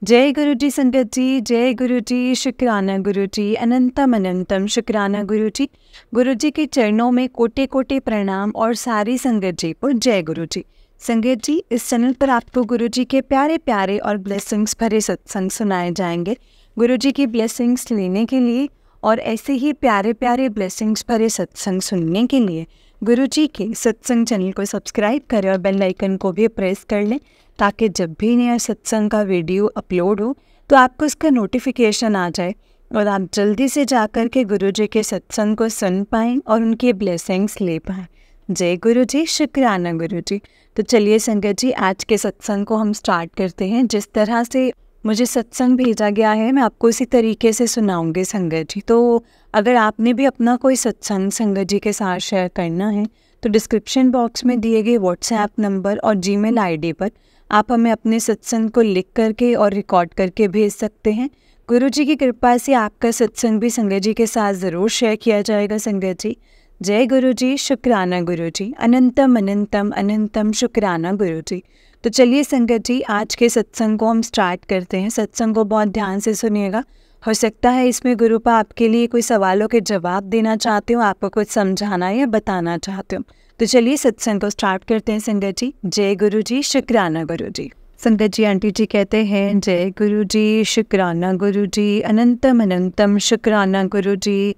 जय गुरु जी संगत जी, जय गुरु जी, शुक्राना गुरु जी, अनंतम अनंतम शुक्राना गुरु जी। गुरु जी के चरणों में कोटि कोटि प्रणाम और सारी संगत जी को जय गुरु जी। संगत जी, इस चैनल पर आपको गुरु जी के प्यारे प्यारे और ब्लेसिंग्स भरे सत्संग सुनाए जाएंगे। गुरु जी की ब्लेसिंग्स लेने के लिए और ऐसे ही प्यारे प्यारे ब्लेसिंग्स भरे सत्संग सुनने के लिए गुरु जी के सत्संग चैनल को सब्सक्राइब करें और बेल आइकन को भी प्रेस कर लें, ताकि जब भी नया सत्संग का वीडियो अपलोड हो तो आपको उसका नोटिफिकेशन आ जाए और आप जल्दी से जाकर के गुरु जी के सत्संग को सुन पाएँ और उनके ब्लेसिंग्स ले पाएँ। जय गुरु जी, शुक्राना गुरु जी। तो चलिए संगत जी, आज के सत्संग को हम स्टार्ट करते हैं। जिस तरह से मुझे सत्संग भेजा गया है मैं आपको इसी तरीके से सुनाऊंगी संगत जी। तो अगर आपने भी अपना कोई सत्संग संगत जी के साथ शेयर करना है तो डिस्क्रिप्शन बॉक्स में दिए गए व्हाट्सएप नंबर और जीमेल आईडी पर आप हमें अपने सत्संग को लिख करके और रिकॉर्ड करके भेज सकते हैं। गुरु जी की कृपा से आपका सत्संग भी संगत जी के साथ ज़रूर शेयर किया जाएगा संगत जी। जय गुरु जी, शुक्राना गुरु जी, अनंतम अनंतम अनंतम शुक्राना गुरु जी। तो चलिए संगत जी, आज के सत्संग को हम स्टार्ट करते हैं। सत्संग को बहुत ध्यान से सुनिएगा। हो सकता है इसमें गुरुपा आपके लिए कोई सवालों के जवाब देना चाहते हो, आपको कुछ समझाना या बताना चाहते हो। तो चलिए सत्संग को स्टार्ट करते हैं संगत जी। जय गुरु जी, शुक्राना गुरु जी। संगत जी, आंटी जी कहते हैं जय गुरु जी, शुक्राना गुरु जी, अनंतम अनंतम शुक्राना गुरु जी।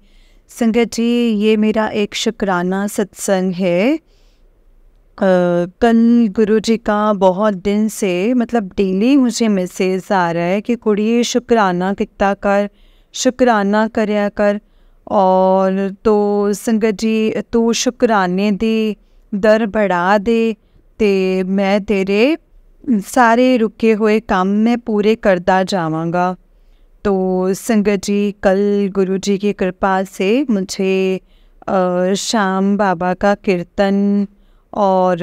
संगत जी, ये मेरा एक शुक्राना सत्संग है। कल गुरु जी का बहुत दिन से मतलब डेली मुझे मैसेज आ रहा है कि कुड़िए शुक्राना कितना कर, शुक्राना करया कर। और तो संगत जी, तू शुक्राने दे दर बढ़ा दे ते मैं तेरे सारे रुके हुए काम में पूरे करता जावांगा। तो संगत जी, कल गुरु जी की कृपा से मुझे श्याम बाबा का कीर्तन और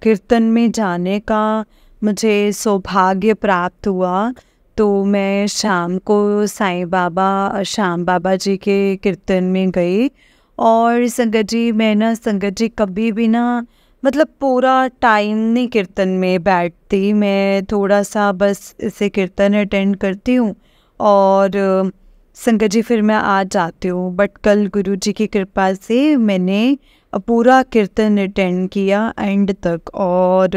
कीर्तन में जाने का मुझे सौभाग्य प्राप्त हुआ। तो मैं शाम को श्याम बाबा जी के कीर्तन में गई। और संगत जी, मैं ना संगत जी कभी भी ना मतलब पूरा टाइम नहीं कीर्तन में बैठती, मैं थोड़ा सा बस इसे कीर्तन अटेंड करती हूँ और संगत जी फिर मैं आ जाती हूँ। बट कल गुरु जी की कृपा से मैंने पूरा कीर्तन अटेंड किया एंड तक। और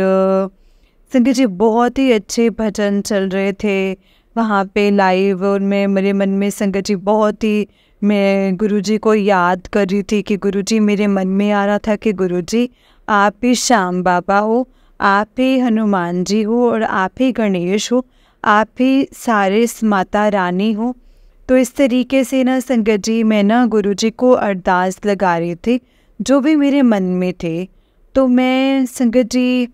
संगत जी, बहुत ही अच्छे भजन चल रहे थे वहाँ पे लाइव। और मैं मेरे मन में संगत जी बहुत ही मैं गुरु जी को याद कर रही थी कि गुरु जी, मेरे मन में आ रहा था कि गुरु जी आप ही श्याम बाबा हो, आप ही हनुमान जी हो और आप ही गणेश हो, आप ही सारे माता रानी हो। तो इस तरीके से ना संगत जी मैं ना गुरु जी को अरदास लगा रही थी जो भी मेरे मन में थे। तो मैं संगत जी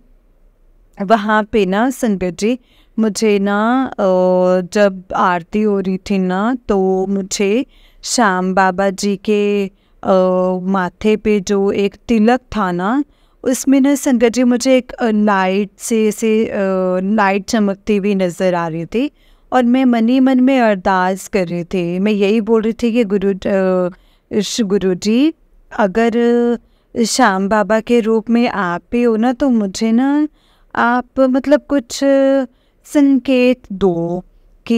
वहाँ पे ना संगत जी मुझे ना जब आरती हो रही थी ना तो मुझे श्याम बाबा जी के माथे पे जो एक तिलक था ना उसमें ना संगत जी मुझे एक लाइट से लाइट चमकती हुई नज़र आ रही थी। और मैं मन ही मन में अरदास कर रही थी। मैं यही बोल रही थी कि गुरु जी, अगर श्याम बाबा के रूप में आप ही हो ना तो मुझे ना आप मतलब कुछ संकेत दो कि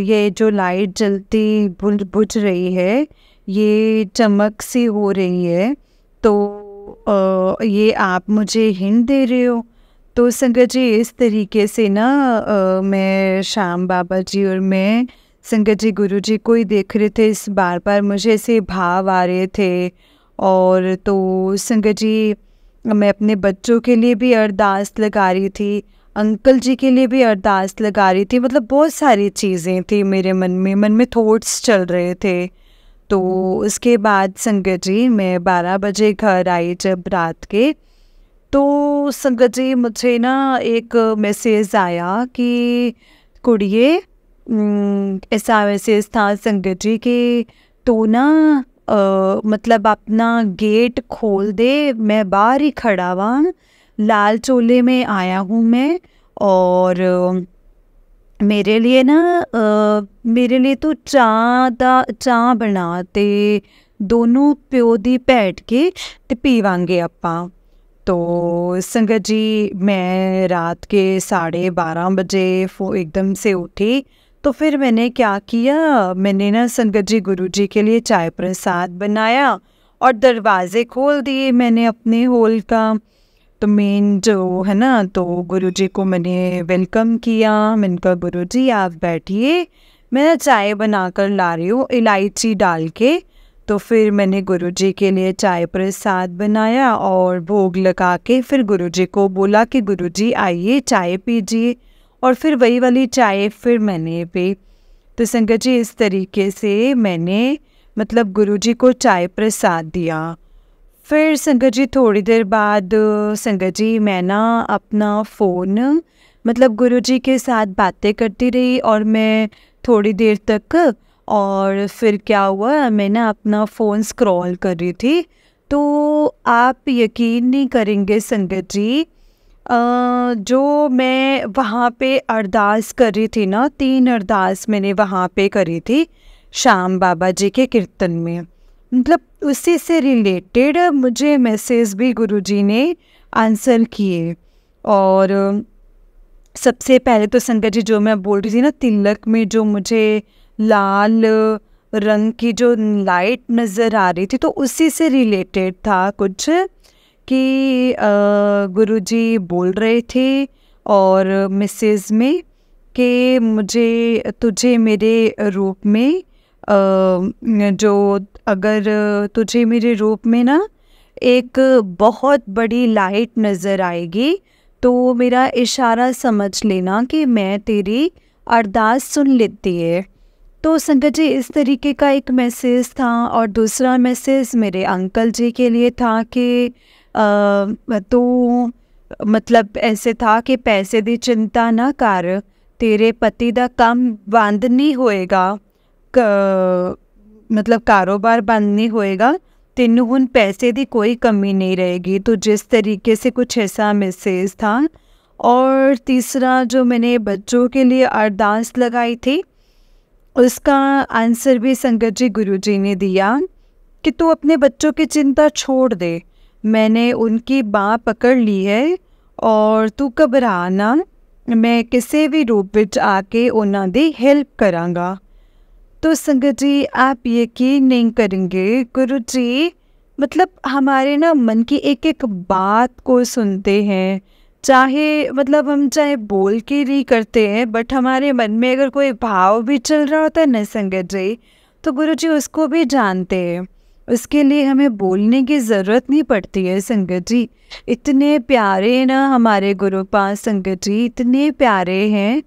ये जो लाइट जलती बुझ रही है, ये चमक सी हो रही है, तो ये आप मुझे हिंट दे रहे हो। तो संगत जी इस तरीके से ना मैं श्याम बाबा जी और मैं संगत जी गुरु जी को ही देख रहे थे। इस बार बार मुझे ऐसे भाव आ रहे थे। और तो संगत जी मैं अपने बच्चों के लिए भी अरदास लगा रही थी, अंकल जी के लिए भी अरदास लगा रही थी। मतलब बहुत सारी चीज़ें थी मेरे मन में थॉट्स चल रहे थे। तो उसके बाद संगत जी मैं 12 बजे घर आई जब रात के, तो संगत जी मुझे ना एक मैसेज आया कि कुड़िए ऐसा मैसेज था संगत जी कि तो ना मतलब अपना गेट खोल दे, मैं बाहर ही खड़ा हुआ, लाल चोले में आया हूँ मैं। और मेरे लिए ना मेरे लिए तो चाह बनाते दोनों प्यो दी बैठ के ते पीवांगे आपां। तो संगत जी मैं रात के 12:30 बजे एकदम से उठी। तो फिर मैंने क्या किया, मैंने ना संगत जी गुरुजी के लिए चाय प्रसाद बनाया और दरवाजे खोल दिए मैंने अपने हॉल का। तो मेन जो है ना, तो गुरुजी को मैंने वेलकम किया। मैंने कहा गुरुजी आप बैठिए, मैं ना चाय बनाकर ला रही हूँ इलायची डाल के। तो फिर मैंने गुरुजी के लिए चाय प्रसाद बनाया और भोग लगा के फिर गुरुजी को बोला कि गुरुजी आइए चाय पीजिए, और फिर वही वाली चाय फिर मैंने पी। तो संगत जी इस तरीके से मैंने मतलब गुरुजी को चाय प्रसाद दिया। फिर संगत जी थोड़ी देर बाद संगत जी मैं ना अपना फ़ोन मतलब गुरुजी के साथ बातें करती रही और मैं थोड़ी देर तक, और फिर क्या हुआ, मैं ना अपना फ़ोन स्क्रॉल कर रही थी। तो आप यकीन नहीं करेंगे संगत जी, जो मैं वहाँ पे अरदास कर रही थी ना, 3 अरदास मैंने वहाँ पे करी थी श्याम बाबा जी के कीर्तन में। मतलब उसी से रिलेटेड मुझे मैसेज भी गुरुजी ने आंसर किए। और सबसे पहले तो संगत जी जो मैं बोल रही थी ना, तिलक में जो मुझे लाल रंग की जो लाइट नज़र आ रही थी, तो उसी से रिलेटेड था कुछ कि गुरुजी बोल रहे थे और मैसेज में कि मुझे तुझे मेरे रूप में जो अगर तुझे मेरे रूप में ना एक बहुत बड़ी लाइट नज़र आएगी तो मेरा इशारा समझ लेना कि मैं तेरी अरदास सुन लेती है। तो संगत जी इस तरीके का एक मैसेज था। और दूसरा मैसेज मेरे अंकल जी के लिए था कि तो मतलब ऐसे था कि पैसे दी चिंता ना कर, तेरे पति दा काम बंद नहीं होएगा, मतलब कारोबार बंद नहीं होएगा, तेनू हुन पैसे दी कोई कमी नहीं रहेगी। तो जिस तरीके से कुछ ऐसा मैसेज था। और तीसरा जो मैंने बच्चों के लिए अरदास लगाई थी उसका आंसर भी संगत जी गुरुजी ने दिया कि तू अपने बच्चों की चिंता छोड़ दे, मैंने उनकी बाँ पकड़ ली है और तू घबरा ना, मैं किसी भी रूप विच आके उन्हां दी हेल्प करांगा। तो संगत जी आप यकीन नहीं करेंगे, गुरुजी मतलब हमारे ना मन की एक एक बात को सुनते हैं। चाहे मतलब हम चाहे बोल के नहीं करते हैं, बट हमारे मन में अगर कोई भाव भी चल रहा होता है ना संगत जी, तो गुरुजी उसको भी जानते हैं। उसके लिए हमें बोलने की ज़रूरत नहीं पड़ती है संगत जी। इतने प्यारे ना हमारे गुरुपाद संगत जी, इतने प्यारे हैं।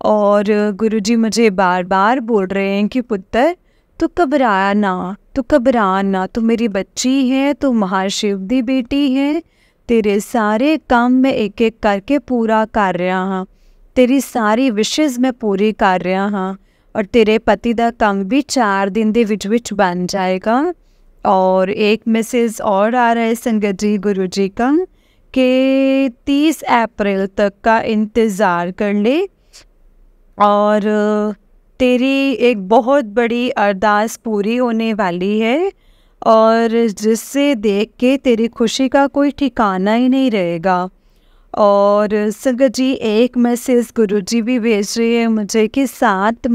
और गुरुजी मुझे बार बार बोल रहे हैं कि पुत्र तू घबरा ना, तू घबरा ना, तू मेरी बच्ची है, तू महाशिव दी बेटी है, तेरे सारे काम मैं एक एक करके पूरा कर रहा हाँ, तेरी सारी विशेज़ मैं पूरी कर रहा हाँ, और तेरे पति दा काम भी 4 दिन दे विच बन जाएगा। और एक मैसेज और आ रहा है संगत जी गुरुजी का कि 30 अप्रैल तक का इंतज़ार कर ले और तेरी एक बहुत बड़ी अरदास पूरी होने वाली है, और जिससे देख के तेरी खुशी का कोई ठिकाना ही नहीं रहेगा। और संगत जी एक मैसेज गुरुजी भी भेज रही है मुझे कि 7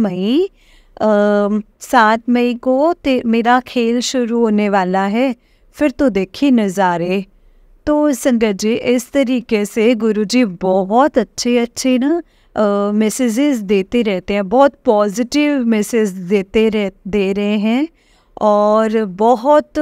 मई को मेरा खेल शुरू होने वाला है, फिर तो देखी नज़ारे। तो संगत जी इस तरीके से गुरुजी बहुत अच्छे ना मैसेजेस देते रहते हैं, बहुत पॉजिटिव मैसेज दे रहे हैं और बहुत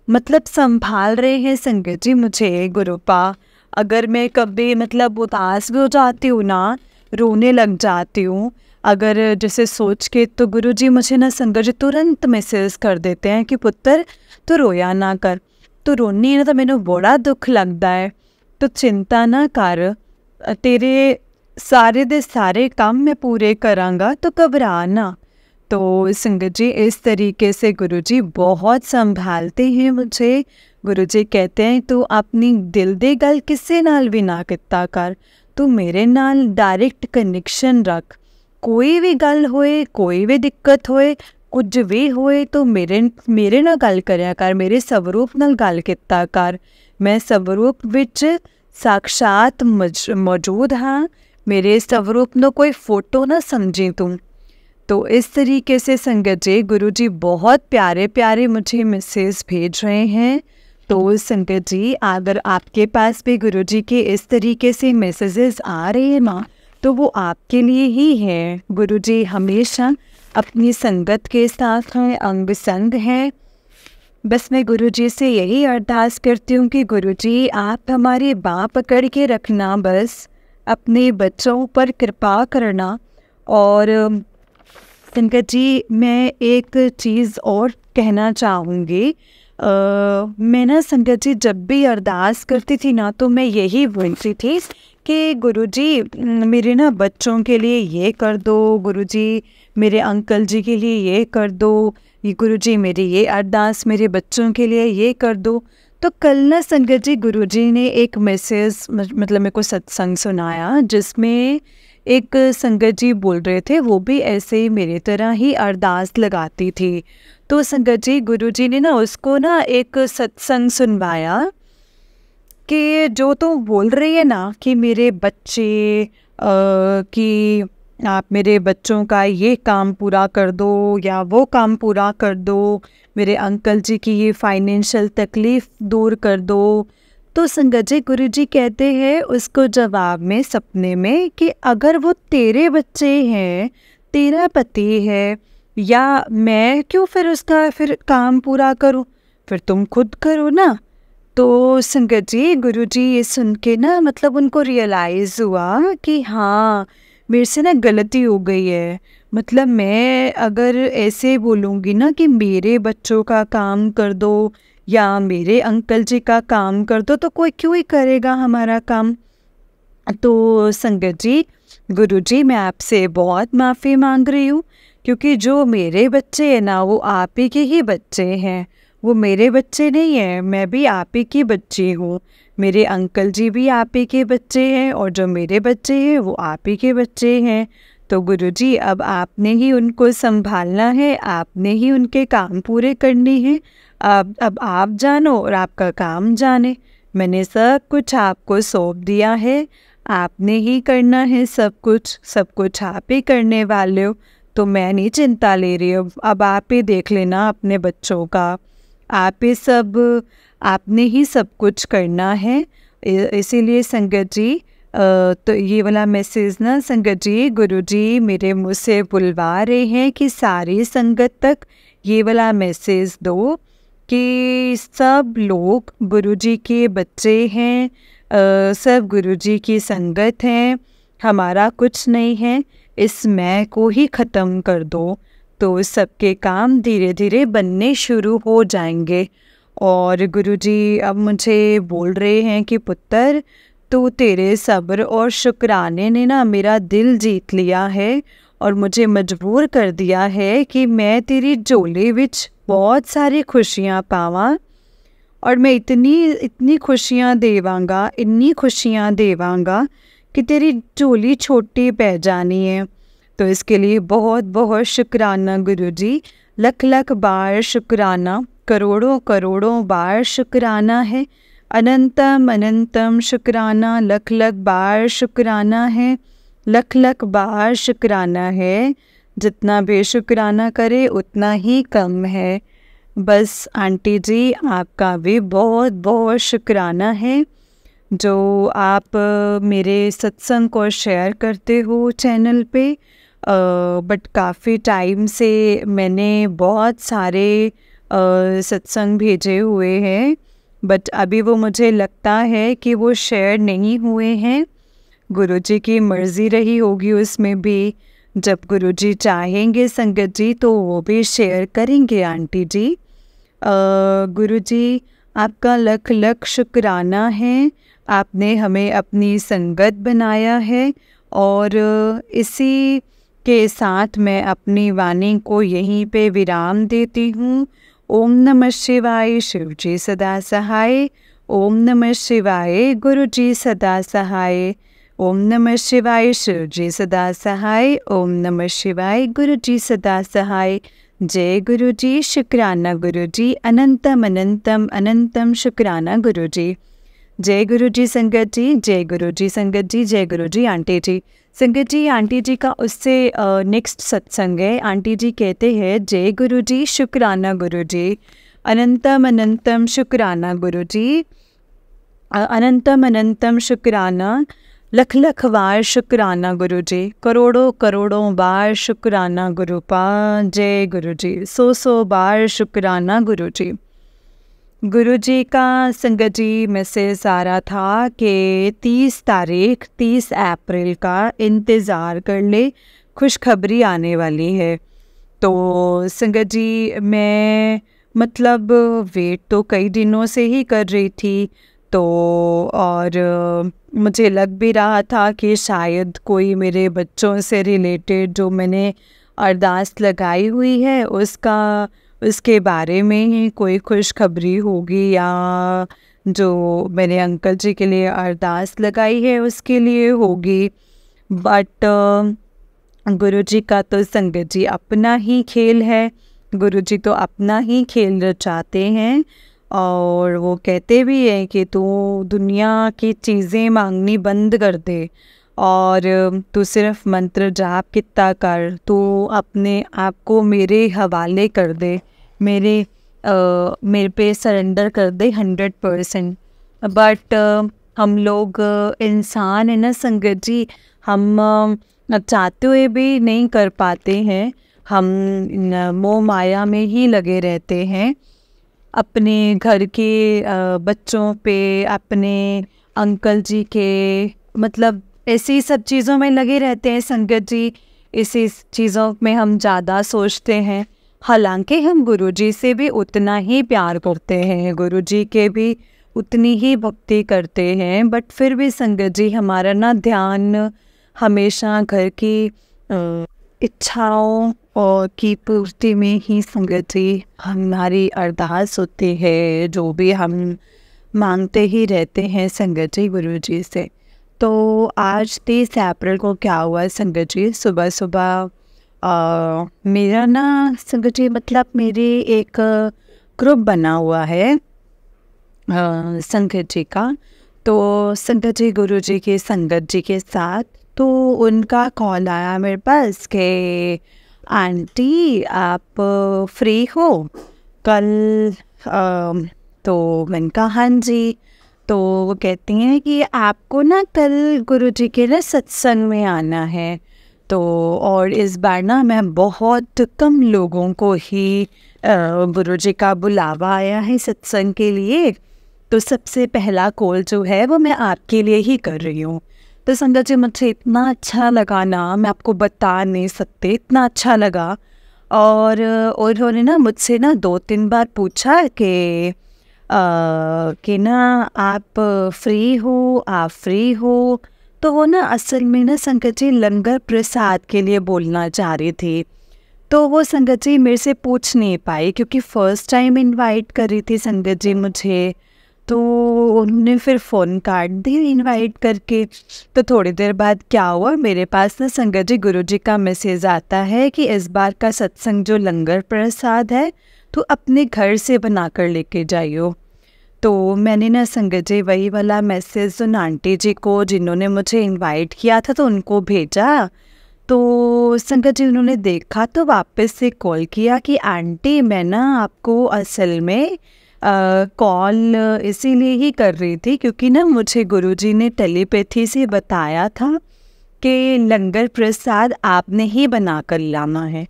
मतलब संभाल रहे हैं संगत जी मुझे गुरुपा। अगर मैं कभी मतलब उदास भी हो जाती हूँ ना, रोने लग जाती हूँ अगर जैसे सोच के, तो गुरुजी मुझे ना संगत जी तुरंत मैसेज कर देते हैं कि पुत्र तू रोया ना कर, तू रोनी है ना तो मैनू बड़ा दुख लगता है, तो चिंता ना कर, तेरे सारे दे सारे काम मैं पूरे करांगा, तो घबरा ना। तो संगत जी इस तरीके से गुरुजी बहुत संभालते हैं मुझे। गुरुजी कहते हैं तू अपनी दिल दी गल किसी नाल भी ना किता कर, तू मेरे नाल डायरेक्ट कनैक्शन रख, कोई भी गल होए, कोई भी दिक्कत होए, कुछ भी होए तो मेरे नाल गल करया कर, मेरे स्वरूप नाल गल किता कर, मैं स्वरूप विच साक्षात मौजूद हाँ, मेरे स्वरूप नो कोई फोटो ना समझी तुम। तो इस तरीके से संगत जी गुरुजी बहुत प्यारे प्यारे मुझे मैसेज भेज रहे हैं। तो संगत जी अगर आपके पास भी गुरुजी के इस तरीके से मैसेजेस आ रहे हैं ना, तो वो आपके लिए ही है। गुरुजी हमेशा अपनी संगत के साथ हैं, अंग संग हैं। बस मैं गुरुजी से यही अरदास करती हूँ कि गुरुजी आप हमारी बाँह पकड़ के रखना, बस अपने बच्चों पर कृपा करना। और संगत जी मैं एक चीज़ और कहना चाहूँगी। मैं ना संगत जी जब भी अरदास करती थी ना, तो मैं यही बोलती थी कि गुरुजी मेरे ना बच्चों के लिए ये कर दो, गुरुजी मेरे अंकल जी के लिए ये कर दो, ये गुरुजी मेरी ये अरदास मेरे बच्चों के लिए ये कर दो। तो कल ना संगत जी गुरुजी ने एक मैसेज मतलब मेरे को सत्संग सुनाया, जिसमें एक संगत जी बोल रहे थे वो भी ऐसे ही मेरी तरह ही अरदास लगाती थी। तो संगत जी गुरुजी ने ना उसको ना एक सत्संग सुनवाया कि जो तो बोल रही है ना कि मेरे बच्चे कि आप मेरे बच्चों का ये काम पूरा कर दो या वो काम पूरा कर दो, मेरे अंकल जी की ये फाइनेंशियल तकलीफ़ दूर कर दो। तो संगत जी गुरुजी कहते हैं उसको जवाब में सपने में कि अगर वो तेरे बच्चे हैं, तेरा पति है, या मैं क्यों फिर उसका फिर काम पूरा करूं, फिर तुम खुद करो ना। तो संगत जी गुरुजी ये सुन के ना मतलब उनको रियलाइज़ हुआ कि हाँ मेरे से ना गलती हो गई है। मतलब मैं अगर ऐसे बोलूँगी ना कि मेरे बच्चों का काम कर दो या मेरे अंकल जी का काम कर दो, तो कोई क्यों ही करेगा हमारा काम। तो संगत जी गुरुजी मैं आपसे बहुत माफ़ी मांग रही हूँ, क्योंकि जो मेरे बच्चे हैं ना वो आप ही के ही बच्चे हैं, वो मेरे बच्चे नहीं हैं। मैं भी आप ही की बच्ची हूँ, मेरे अंकल जी भी आप ही के बच्चे हैं, और जो मेरे बच्चे हैं वो आप ही के बच्चे हैं। तो गुरुजी अब आपने ही उनको संभालना है, आपने ही उनके काम पूरे करने हैं। अब आप जानो और आपका काम जाने। मैंने सब कुछ आपको सौंप दिया है, आपने ही करना है सब कुछ आप ही करने वाले हो। तो मैं नहीं चिंता ले रही हूँ, अब आप ही देख लेना अपने बच्चों का, आप ही आपने ही सब कुछ करना है। इसीलिए संगत जी तो ये वाला मैसेज ना संगत जी गुरुजी मेरे मुँह से बुलवा रहे हैं कि सारी संगत तक ये वाला मैसेज दो कि सब लोग गुरुजी के बच्चे हैं, सब गुरुजी की संगत हैं, हमारा कुछ नहीं है, इस मैं को ही ख़त्म कर दो। तो सबके काम धीरे धीरे बनने शुरू हो जाएंगे। और गुरुजी अब मुझे बोल रहे हैं कि पुत्र तो तेरे सब्र और शुक्राने ने ना मेरा दिल जीत लिया है और मुझे मजबूर कर दिया है कि मैं तेरी झोली विच बहुत सारी खुशियाँ पावां, और मैं इतनी खुशियाँ देवांगा, इन्नी खुशियाँ देवांगा कि तेरी झोली छोटी पै जानी है। तो इसके लिए बहुत बहुत शुक्राना गुरुजी, लख लख बार शुक्राना, करोड़ों करोड़ों बार शुक्राना है, अनंतम अनंतम शुक्राना, लख लख बार शुक्राना है, लख लख बार शुक्राना है। जितना बेशुक्राना करे उतना ही कम है। बस आंटी जी आपका भी बहुत बहुत शुक्राना है जो आप मेरे सत्संग को शेयर करते हो चैनल पे। बट काफ़ी टाइम से मैंने बहुत सारे सत्संग भेजे हुए हैं, बट अभी वो मुझे लगता है कि वो शेयर नहीं हुए हैं। गुरुजी की मर्ज़ी रही होगी उसमें भी, जब गुरुजी चाहेंगे संगत जी तो वो भी शेयर करेंगे आंटी जी। गुरुजी आपका लख लख शुक्राना है, आपने हमें अपनी संगत बनाया है। और इसी के साथ मैं अपनी वाणी को यहीं पे विराम देती हूँ। ओम नमः शिवाय, शिव जी सदा सहाय। ओम नमः शिवाय, गुरु जी सदा सहाय। ओम नमः शिवाय, शिव जी सदा सहाय। ओम नमः शिवाय, गुरु जी सदा सहाय। जय गुरु जी, शुक्राना गुरु जी, अनंतम अनंतम अनंतम शुक्राना गुरु जी। जय गुरु जी संगत जी, जय गुरु जी संगत जी, जय गुरु जी आंटी जी। संगत जी, आंटी जी का उससे नेक्स्ट सत्संग है। आंटी जी कहते हैं, जय गुरु जी, शुक्राना गुरु जी, अनंतम अनंतम शुक्राना गुरु जी, अनंतम अनंतम शुक्राना, लख लख बार शुक्राना गुरु जी, करोड़ों करोड़ों बार शुक्राना गुरु पा, जय गुरु जी, सौ बार शुक्राना गुरु जी। गुरु जी का संगत जी मैसेज आ रहा था कि 30 अप्रैल का इंतज़ार कर ले, खुशखबरी आने वाली है। तो संगत जी मैं मतलब वेट तो कई दिनों से ही कर रही थी, तो और मुझे लग भी रहा था कि शायद कोई मेरे बच्चों से रिलेटेड जो मैंने अरदास लगाई हुई है उसके बारे में ही कोई खुशखबरी होगी, या जो मैंने अंकल जी के लिए अरदास लगाई है उसके लिए होगी। बट गुरु जी का तो संगत जी अपना ही खेल है। गुरु जी तो अपना ही खेल रचाते हैं, और वो कहते भी हैं कि तू दुनिया की चीज़ें मांगनी बंद कर दे और तू सिर्फ मंत्र जाप कितना कर, तू अपने आप को मेरे हवाले कर दे, मेरे पे सरेंडर कर दे 100%। बट हम लोग इंसान है ना संगत जी, हम चाहते हुए भी नहीं कर पाते हैं। हम मोह माया में ही लगे रहते हैं, अपने घर के बच्चों पे, अपने अंकल जी के, मतलब ऐसी सब चीज़ों में लगे रहते हैं संगत जी। इसी चीज़ों में हम ज़्यादा सोचते हैं, हालांकि हम गुरु जी से भी उतना ही प्यार करते हैं, गुरु जी के भी उतनी ही भक्ति करते हैं। बट फिर भी संगत जी हमारा ना ध्यान हमेशा घर की इच्छाओं और की पूर्ति में ही संगत जी हमारी अरदास होती है, जो भी हम मांगते ही रहते हैं संगत जी गुरु जी से। तो आज 30 अप्रैल को क्या हुआ संगत जी, सुबह सुबह मेरा ना संगत जी मतलब मेरी एक ग्रुप बना हुआ है संगत जी का। तो संगत जी गुरु जी के संगत जी के साथ, तो उनका कॉल आया मेरे पास कि आंटी आप फ्री हो कल? तो मैंने कहा हाँ जी। तो वो कहती हैं कि आपको ना कल गुरुजी के ना सत्संग में आना है। तो और इस बार ना मैं बहुत कम लोगों को ही गुरुजी का बुलावा आया है सत्संग के लिए, तो सबसे पहला कॉल जो है वो मैं आपके लिए ही कर रही हूँ। तो संगत जी मुझे इतना अच्छा लगा ना, मैं आपको बता नहीं सकते, इतना अच्छा लगा। और उन्होंने ना मुझसे ना 2-3 बार पूछा कि ना आप फ्री हो, आप फ्री हो। तो वो ना असल में ना संगत जी लंगर प्रसाद के लिए बोलना चाह रही थी। तो वो संगत जी मेरे से पूछ नहीं पाई, क्योंकि फ़र्स्ट टाइम इनवाइट कर रही थी संगत जी मुझे। तो उन्होंने फिर फ़ोन काट दी इनवाइट करके। तो थोड़ी देर बाद क्या हुआ, मेरे पास ना संगत जी गुरुजी का मैसेज आता है कि इस बार का सत्संग जो लंगर प्रसाद है तो अपने घर से बना कर लेके जाइयो। तो मैंने ना संगत जी वही वाला मैसेज उन आंटी जी को जिन्होंने मुझे इनवाइट किया था तो उनको भेजा। तो संगत जी उन्होंने देखा तो वापस से कॉल किया कि आंटी मैं ना आपको असल में कॉल इसीलिए ही कर रही थी क्योंकि ना मुझे गुरुजी ने टेलीपैथी से बताया था कि लंगर प्रसाद आपने ही बना कर लाना है।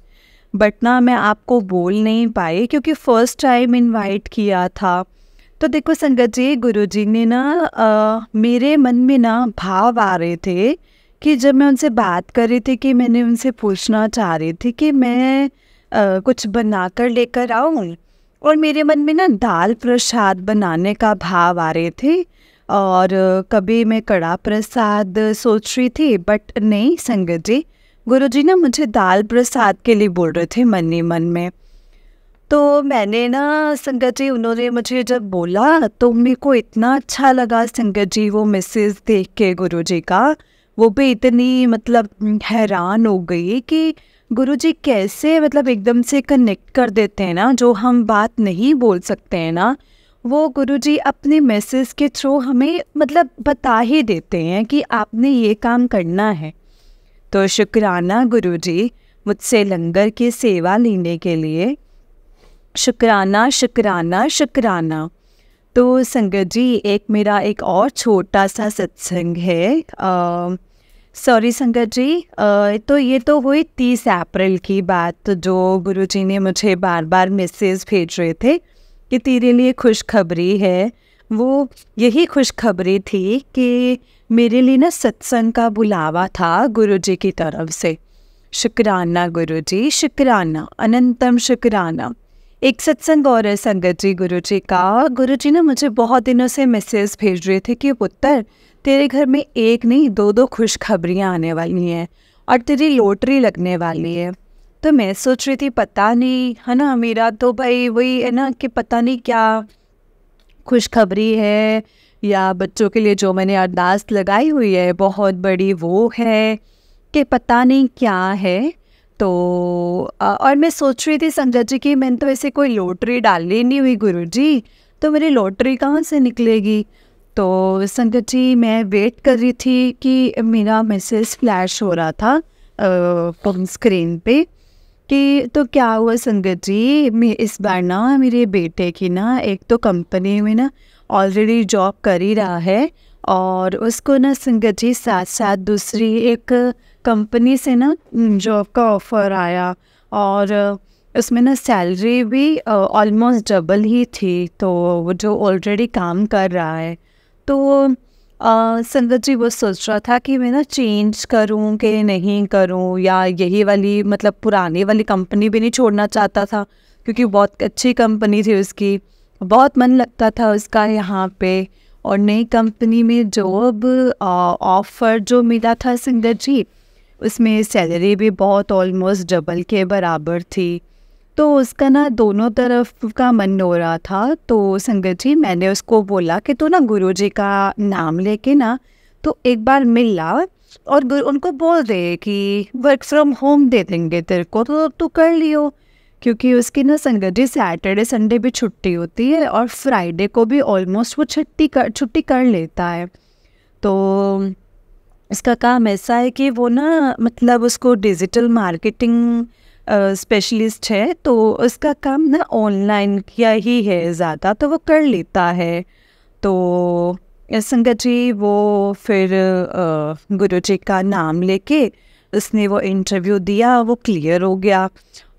बट ना मैं आपको बोल नहीं पाई क्योंकि फ़र्स्ट टाइम इनवाइट किया था। तो देखो संगत जी गुरुजी ने ना मेरे मन में ना भाव आ रहे थे कि जब मैं उनसे बात कर रही थी कि मैंने उनसे पूछना चाह रही थी कि मैं कुछ बना कर लेकर आऊँ, और मेरे मन में ना दाल प्रसाद बनाने का भाव आ रहे थे। और कभी मैं कड़ा प्रसाद सोच रही थी, बट नहीं संगत जी गुरुजी ना मुझे दाल प्रसाद के लिए बोल रहे थे मन ही मन में। तो मैंने ना संगत जी उन्होंने मुझे जब बोला तो मेरे को इतना अच्छा लगा संगत जी वो मैसेज देख के गुरुजी का। वो भी इतनी मतलब हैरान हो गई कि गुरुजी कैसे मतलब एकदम से कनेक्ट कर देते हैं ना, जो हम बात नहीं बोल सकते हैं ना वो गुरुजी अपने मैसेज के थ्रू हमें मतलब बता ही देते हैं कि आपने ये काम करना है। तो शुक्राना गुरुजी मुझसे लंगर की सेवा लेने के लिए, शुक्राना शुक्राना शुक्राना। तो संगत जी एक मेरा एक और छोटा सा सत्संग है। सॉरी संगत जी, तो ये तो हुई 30 अप्रैल की बात, जो गुरुजी ने मुझे बार बार मैसेज भेज रहे थे कि तेरे लिए खुशखबरी है। वो यही खुशखबरी थी कि मेरे लिए ना सत्संग का बुलावा था गुरुजी की तरफ से। शुक्राना गुरुजी, शुक्राना, अनंतम शुक्राना। एक सत्संग और है संगत जी गुरुजी का। गुरुजी ना मुझे बहुत दिनों से मैसेज भेज रहे थे कि पुत्र तेरे घर में एक नहीं दो दो खुशखबरियाँ आने वाली हैं और तेरी लॉटरी लगने वाली है। तो मैं सोच रही थी पता नहीं, है ना, मेरा तो भाई वही है ना कि पता नहीं क्या खुशखबरी है, या बच्चों के लिए जो मैंने अरदास लगाई हुई है बहुत बड़ी वो है, कि पता नहीं क्या है। तो और मैं सोच रही थी संगत जी कि मैंने तो ऐसे कोई लॉटरी डाली नहीं हुई गुरुजी, तो मेरी लॉटरी कहाँ से निकलेगी। तो संगत जी मैं वेट कर रही थी कि मेरा मैसेज फ्लैश हो रहा था स्क्रीन पे कि तो क्या हुआ संगत जी, मैं इस बार ना मेरे बेटे की ना एक तो कंपनी में ना ऑलरेडी जॉब कर ही रहा है, और उसको ना संगत जी साथ साथ दूसरी एक कंपनी से ना जॉब का ऑफ़र आया, और उसमें ना सैलरी भी ऑलमोस्ट डबल ही थी। तो वो जो ऑलरेडी काम कर रहा है, तो संगत जी वो सोच रहा था कि मैं ना चेंज करूं कि नहीं करूं, या यही वाली मतलब पुरानी वाली कंपनी भी नहीं छोड़ना चाहता था, क्योंकि बहुत अच्छी कंपनी थी उसकी, बहुत मन लगता था उसका यहाँ पे। और नई कंपनी में जॉब ऑफ़र जो मिला था संगत जी, उसमें सैलरी भी बहुत ऑलमोस्ट डबल के बराबर थी। तो उसका ना दोनों तरफ का मन हो रहा था। तो संगत जी मैंने उसको बोला कि तू ना गुरुजी का नाम लेके ना तो एक बार मिल ला, और उनको बोल दे कि वर्क फ्रॉम होम दे देंगे तेरे को, तो तू कर लियो। क्योंकि उसकी ना संगत जी सैटरडे संडे भी छुट्टी होती है, और फ्राइडे को भी ऑलमोस्ट वो छुट्टी कर लेता है। तो इसका काम ऐसा है कि वो ना मतलब उसको डिजिटल मार्केटिंग स्पेशलिस्ट है, तो उसका काम ना ऑनलाइन किया ही है ज़्यादा, तो वो कर लेता है। तो संगत जी वो फिर गुरुजी का नाम लेके उसने वो इंटरव्यू दिया, वो क्लियर हो गया।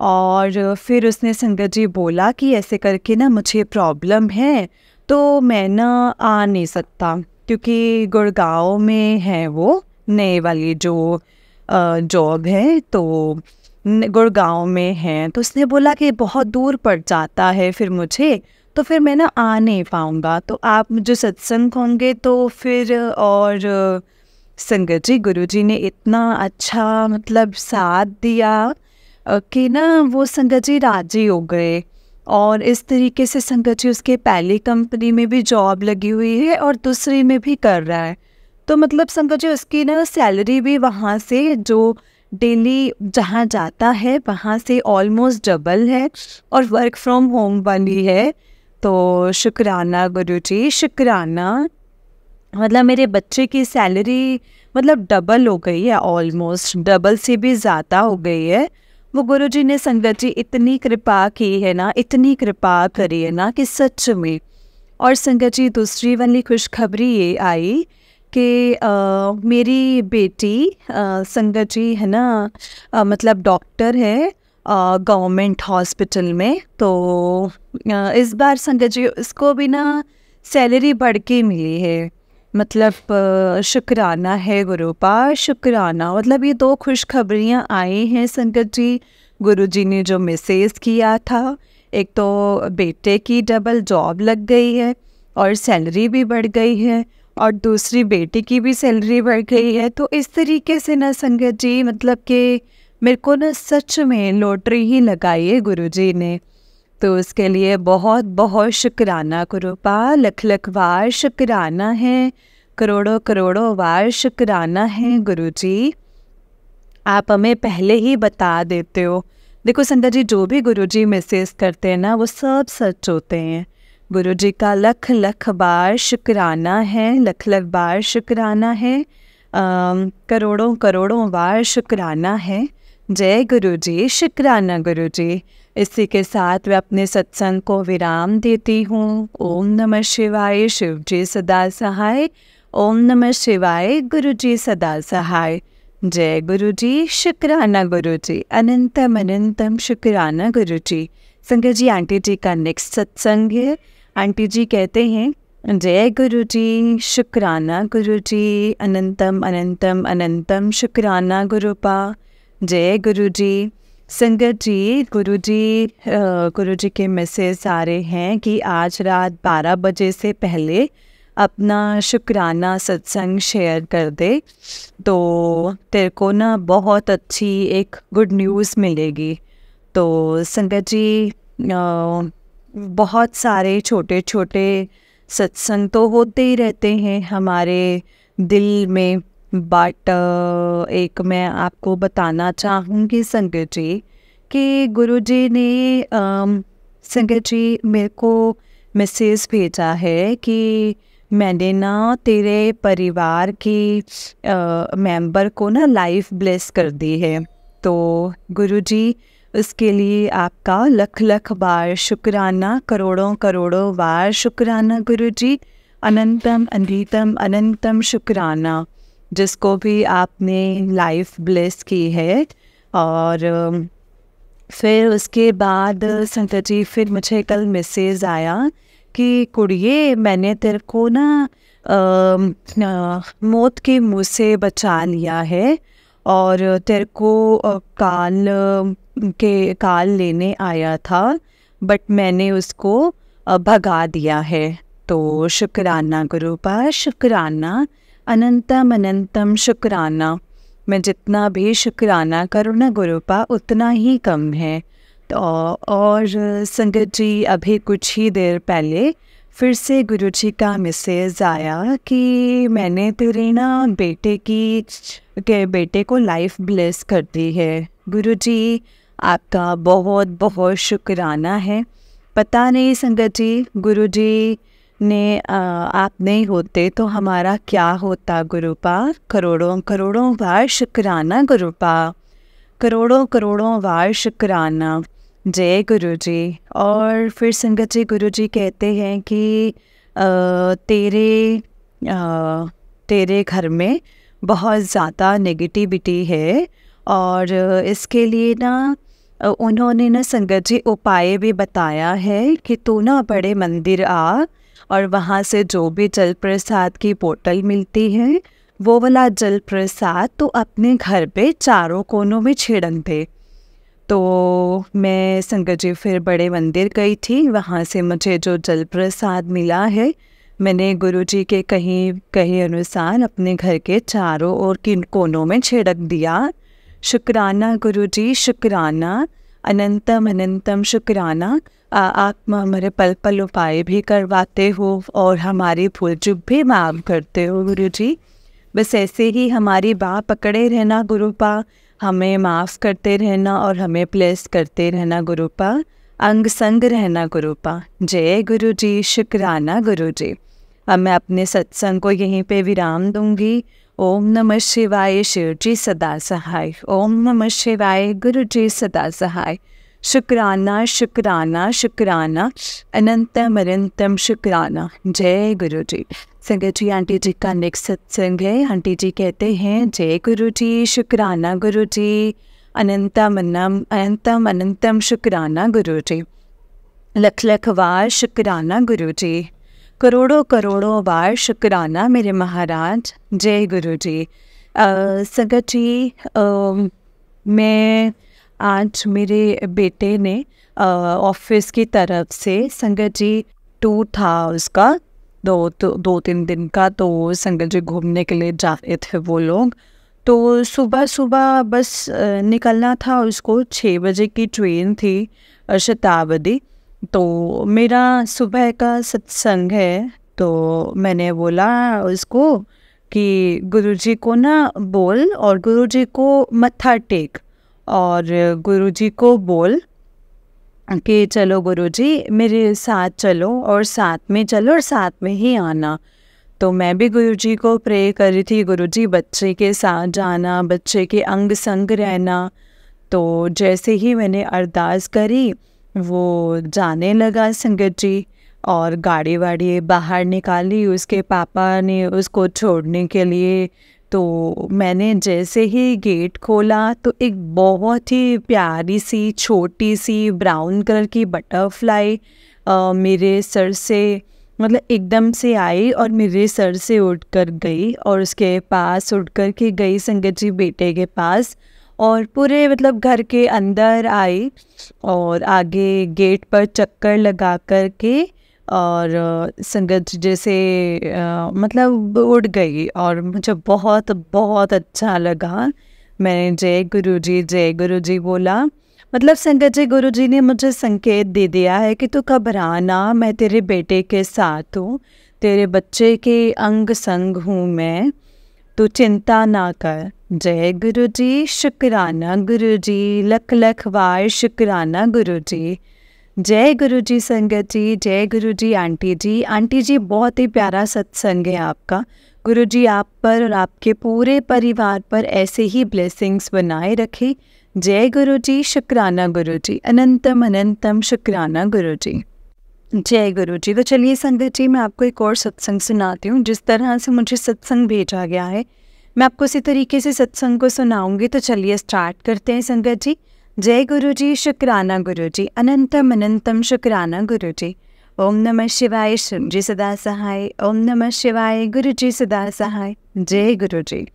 और फिर उसने संगत जी बोला कि ऐसे करके ना मुझे प्रॉब्लम है, तो मैं ना आ नहीं सकता, क्योंकि गुड़गांव में है वो नए वाली जो जॉब है, तो गुड़गांव में है। तो उसने बोला कि बहुत दूर पड़ जाता है फिर मुझे, तो फिर मैं ना आ नहीं पाऊँगा, तो आप मुझे सत्संग होंगे तो फिर। और संगत जी गुरुजी ने इतना अच्छा मतलब साथ दिया कि ना वो संगत जी राजी हो गए। और इस तरीके से संगत जी उसके पहली कंपनी में भी जॉब लगी हुई है और दूसरी में भी कर रहा है। तो मतलब संगत जी उसकी ना सैलरी भी वहाँ से जो डेली जहाँ जाता है वहाँ से ऑलमोस्ट डबल है, और वर्क फ्रॉम होम वाली है। तो शुक्राना गुरुजी, शुक्राना। मतलब मेरे बच्चे की सैलरी मतलब डबल हो गई है, ऑलमोस्ट डबल से भी ज़्यादा हो गई है। वो गुरुजी ने संगत जी इतनी कृपा की है ना, इतनी कृपा करी है ना कि सच में। और संगत जी दूसरी वाली खुशखबरी ये आई कि मेरी बेटी संगत जी है ना मतलब डॉक्टर है गवर्नमेंट हॉस्पिटल में। तो इस बार संगत जी उसको भी ना सैलरी बढ़ के मिली है। मतलब शुक्राना है गुरुपा, शुक्राना। मतलब ये दो खुशखबरियाँ आई हैं संगत जी। गुरुजी ने जो मैसेज किया था, एक तो बेटे की डबल जॉब लग गई है और सैलरी भी बढ़ गई है, और दूसरी बेटी की भी सैलरी बढ़ गई है। तो इस तरीके से ना संगत जी मतलब कि मेरे को ना सच में लॉटरी ही लगाई है गुरुजी ने। तो उसके लिए बहुत बहुत शुक्राना गुरुपा, लख लख बार शुक्राना है, करोड़ों करोड़ों बार शुक्राना है गुरुजी। आप हमें पहले ही बता देते हो। देखो संगत जी जो भी गुरुजी मैसेज करते हैं ना वो सब सच होते हैं। गुरुजी का लख लख बार शुक्राना है, लख लख बार शुक्राना है, करोड़ों करोड़ों बार शुक्राना है। जय गुरुजी, शुक्राना गुरुजी। इसी के साथ मैं अपने सत्संग को विराम देती हूँ। ओम नमः शिवाय, शिव जी सदा सहाय। ओम नमः शिवाय, गुरुजी सदा सहाय। जय गुरुजी, शुक्राना गुरुजी, अनंतम अनंतम शुक्राना गुरुजी। संगत जी, आंटी जी का नेक्स्ट सत्संग है। आंटी जी कहते हैं, जय गुरुजी, शुक्राना गुरुजी, अनंतम अनंतम अनंतम शुक्राना गुरुपा। जय गुरुजी। संगत जी, गुरुजी के मैसेज आ रहे हैं कि आज रात 12 बजे से पहले अपना शुक्राना सत्संग शेयर कर दे, तो तेरे को ना बहुत अच्छी एक गुड न्यूज़ मिलेगी। तो संगत जी, बहुत सारे छोटे छोटे सत्संग तो होते ही रहते हैं हमारे दिल में, बट एक मैं आपको बताना चाहूँगी संगत जी कि गुरुजी ने संगत जी मेरे को मैसेज भेजा है कि मैंने ना तेरे परिवार की मेंबर को ना लाइफ ब्लेस कर दी है। तो गुरुजी, उसके लिए आपका लख लख बार शुक्राना, करोड़ों करोड़ों बार शुक्राना गुरुजी, अनंतम अनंतम अनंतम शुक्राना, जिसको भी आपने लाइफ ब्लेस की है। और फिर उसके बाद संगत जी, फिर मुझे कल मैसेज आया कि कुड़िए, मैंने तेरे को ना मौत के मुँह से बचा लिया है और तेरे को काल लेने आया था, बट मैंने उसको भगा दिया है। तो शुक्राना गुरुपा, शुक्राना, अनंतम अनंतम शुक्राना। मैं जितना भी शुक्राना करूँ ना गुरुपा, उतना ही कम है। तो और संगत जी, अभी कुछ ही देर पहले फिर से गुरुजी का मैसेज आया कि मैंने तेरे ना बेटे को लाइफ ब्लेस कर दी है। गुरुजी, आपका बहुत बहुत शुक्राना है। पता नहीं संगत जी, गुरुजी ने आप नहीं होते तो हमारा क्या होता गुरुपा। करोड़ों करोड़ों बार शुक्राना गुरुपा, करोड़ों करोड़ों बार शुक्राना। जय गुरुजी। और फिर संगत जी, गुरुजी कहते हैं कि तेरे घर में बहुत ज़्यादा नेगेटिविटी है और इसके लिए ना उन्होंने ना संगत जी उपाय भी बताया है कि तू ना बड़े मंदिर आ और वहाँ से जो भी जल प्रसाद की बोतल मिलती है वो वाला जल प्रसाद तो अपने घर पे चारों कोनों में छिड़क दे। तो मैं संगत जी फिर बड़े मंदिर गई थी, वहाँ से मुझे जो जल प्रसाद मिला है मैंने गुरुजी के कहे अनुसार अपने घर के चारों ओर किन कोनों में छिड़क दिया। शुक्राना गुरुजी, शुक्राना, अनंतम अनंतम शुक्राना। आप हमारे पल पल उपाय भी करवाते हो और हमारी भूल चूक भी माफ़ करते हो गुरुजी। बस ऐसे ही हमारी बाह पकड़े रहना गुरुपा, हमें माफ़ करते रहना और हमें ब्लेस करते रहना गुरुपा, अंग संग रहना गुरुपा। जय गुरुजी, शुक्राना गुरुजी। अब मैं अपने सत्संग को यहीं पे विराम दूंगी। ओम नमः शिवाय, शिव जी सदा सहाय। ओम नमः शिवाय, गुरु जी सदा सहाय। शुक्राना शुक्राना शुक्राना, अनंतम अनंतम शुक्राना। जय गुरु जी। संगत जी, आंटी जी का नेक्स्ट सत्संग है। आंटी जी कहते हैं, जय गुरु जी, शुक्राना गुरु जी, अनंतम अनंतम अनंतम शुक्राना गुरु जी, लख लख बार शुक्राना गुरु जी, करोड़ों करोड़ों बार शुक्राना मेरे महाराज। जय गुरु जी। संगत जी, मैं आज मेरे बेटे ने ऑफिस की तरफ से संगत जी टूर था उसका 2-3 दिन का, तो संगत जी घूमने के लिए जा रहे थे वो लोग। तो सुबह सुबह बस निकलना था उसको, 6 बजे की ट्रेन थी शताब्दी। तो मेरा सुबह का सत्संग है, तो मैंने बोला उसको कि गुरुजी को ना बोल और गुरुजी को मत्था टेक और गुरुजी को बोल कि चलो गुरुजी मेरे साथ चलो और साथ में चलो और साथ में ही आना। तो मैं भी गुरुजी को प्रे कर रही थी, गुरुजी बच्चे के साथ जाना, बच्चे के अंग संग रहना। तो जैसे ही मैंने अरदास करी वो जाने लगा संगत जी, और गाड़ी वाड़ी बाहर निकाली उसके पापा ने उसको छोड़ने के लिए। तो मैंने जैसे ही गेट खोला तो एक बहुत ही प्यारी सी छोटी सी ब्राउन कलर की बटरफ्लाई मेरे सर से मतलब एकदम से आई और मेरे सर से उड़कर गई और उसके पास उड़ कर के गई संगत जी बेटे के पास, और पूरे मतलब घर के अंदर आई और आगे गेट पर चक्कर लगा कर के और संगत जी जैसे मतलब उड़ गई और मुझे बहुत बहुत अच्छा लगा। मैंने जय गुरुजी बोला। मतलब संगत जी गुरुजी ने मुझे संकेत दे दिया है कि तू घबरा ना, मैं तेरे बेटे के साथ हूँ, तेरे बच्चे के अंग संग हूँ मैं, तू चिंता ना कर। जय गुरुजी, शुक्राना गुरुजी, लख लख वार शुक्राना गुरुजी। जय गुरुजी संगत जी, जय गुरुजी आंटी जी। आंटी जी बहुत ही प्यारा सत्संग है आपका। गुरुजी आप पर और आपके पूरे परिवार पर ऐसे ही ब्लेसिंग्स बनाए रखे। जय गुरुजी, शुक्राना गुरुजी, अनंतम अनंतम शुक्राना गुरुजी। जय गुरुजी। तो चलिए संगत जी मैं आपको एक और सत्संग सुनाती हूँ। जिस तरह से मुझे सत्संग भेजा गया है मैं आपको उसी तरीके से सत्संग को सुनाऊंगी। तो चलिए स्टार्ट करते हैं संगत जी। जय गुरुजी, शुक्राना गुरुजी, अनंतम अनंतम शुक्राना गुरुजी। ओम नमः शिवाय, शिव जी सदा सहाय। ओम नमः शिवाय, गुरुजी सदा सहाय। जय गुरुजी।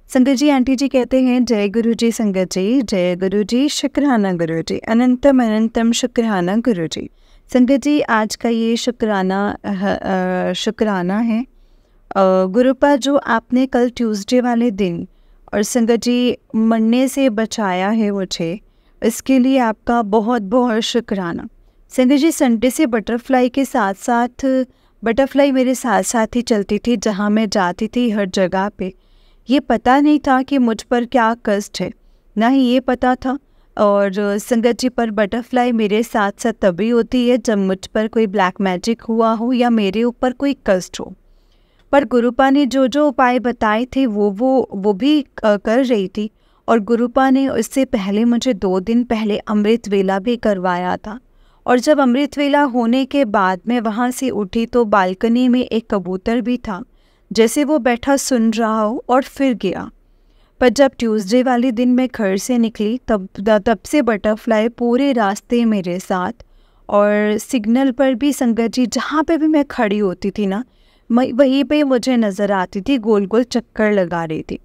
संगत जी आंटी जी कहते हैं जय गुरुजी संगत जी, जय गुरुजी, शुक्राना गुरुजी, अनंतम अनंतम शुक्राना गुरुजी। संगत जी आज का ये शुक्राना है गुरुपा जो आपने कल ट्यूसडे वाले दिन और संगत जी मरने से बचाया है मुझे, इसके लिए आपका बहुत बहुत शुक्राना। संगत जी संडे से बटरफ्लाई के साथ साथ बटरफ्लाई मेरे साथ साथ ही चलती थी, जहाँ मैं जाती थी हर जगह पे। ये पता नहीं था कि मुझ पर क्या कष्ट है, ना ही ये पता था। और संगत जी पर बटरफ्लाई मेरे साथ साथ तभी होती है जब मुझ पर कोई ब्लैक मैजिक हुआ हो या मेरे ऊपर कोई कष्ट हो। पर गुरुपा ने जो जो उपाय बताए थे वो भी कर रही थी। और गुरुपा ने उससे पहले मुझे 2 दिन पहले अमृत वेला भी करवाया था। और जब अमृत वेला होने के बाद मैं वहाँ से उठी तो बालकनी में एक कबूतर भी था, जैसे वो बैठा सुन रहा हो और फिर गया। पर जब ट्यूसडे वाले दिन मैं घर से निकली तब से बटरफ्लाई पूरे रास्ते मेरे साथ, और सिग्नल पर भी संगत जी जहाँ पे भी मैं खड़ी होती थी ना वहीं पे मुझे नज़र आती थी, गोल गोल चक्कर लगा रही थी।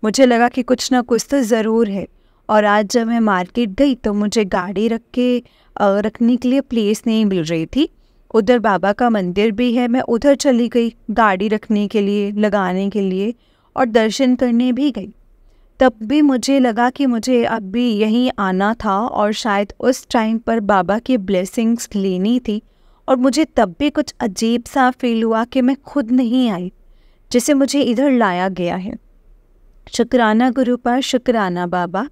मुझे लगा कि कुछ ना कुछ तो ज़रूर है। और आज जब मैं मार्केट गई तो मुझे गाड़ी रखने के लिए प्लेस नहीं मिल रही थी। उधर बाबा का मंदिर भी है, मैं उधर चली गई गाड़ी रखने के लिए, लगाने के लिए, और दर्शन करने भी गई। तब भी मुझे लगा कि मुझे अब भी यहीं आना था और शायद उस टाइम पर बाबा की ब्लेसिंग्स लेनी थी। और मुझे तब भी कुछ अजीब सा फील हुआ कि मैं खुद नहीं आई, जैसे मुझे इधर लाया गया है। शुक्राना गुरुपा, शुक्राना बाबा।